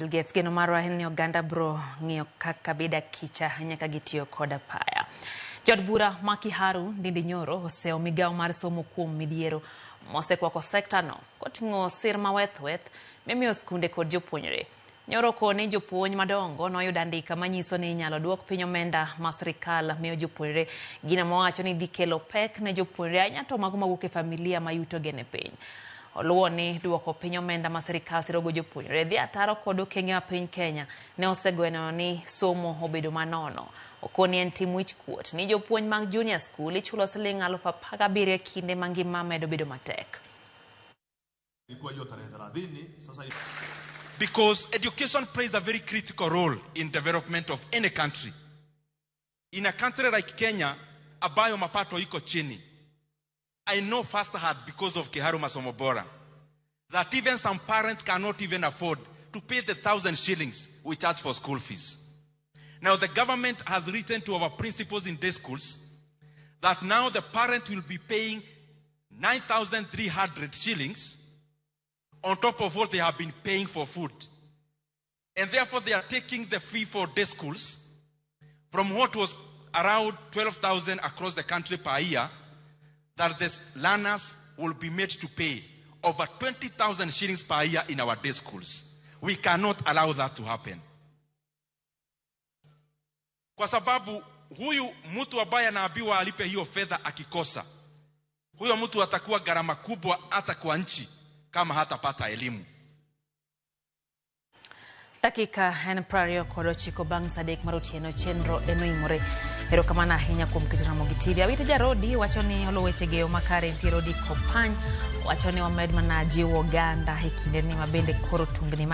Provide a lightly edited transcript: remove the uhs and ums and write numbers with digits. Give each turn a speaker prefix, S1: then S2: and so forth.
S1: Gets geno marwa en ni oganda bro ng'iyo kaka beda kicha nyaka gitiyo koda paya. Jaod bura ma Kiharu Ndindi Nyoro oseo migawo mar somo kuom midhiero mosekwako sekta no koting'o sir maweth mimiyo skunde kod jopuonjre. Nyoro koni jopuonj madongo noyudo andika manyiso ni inyalo duok piny omenda ma sirkal miyo jopuonjre, gino mowacho ni dhi kelo pek ne jopuonjre ahinya to mago mawuok e familia ma yuto gene piny. Oluwo ni duoko piny omenda ma sirkal sirogo jopuonjre dhi ataro kod okenge ma piny Kenya ne osegweno ni somo obedo manono. Okoni en tim wich kuot ni jopuonj mag junior school ichulo siling 17,000 kinde ma ngima medo bedo matek.
S2: Because education plays a very critical role in development of any country. In a country like Kenya, ambayo mapato iko chini, I know firsthand because of Kiharu Masomo Bora that even some parents cannot even afford to pay the 1,000 shillings we charge for school fees. Now the government has written to our principals in day schools that now the parent will be paying 9,300 shillings on top of what they have been paying for food. And therefore they are taking the fee for day schools from what was around 12,000 across the country per year, that the learners will be made to pay over 20,000 shillings per year in our day schools. We cannot allow that to happen. Kwa sababu huyu mtu ambaye anaambiwa alipe hiyo fedha akikosa, huyo mtu atakuwa gharama kubwa hata kwa nchi kama hatapata elimu.
S1: Dakika en prario kodo chiko bang sadek marotieno chenro enoimore. Erokamano ahinya kuom kitamo gi TV. Awito Jaod wacho ni oluweche geo makare ntie rodi kopany wacho ni wamed mana jiwo oganda e kinde ni mabende koro tungni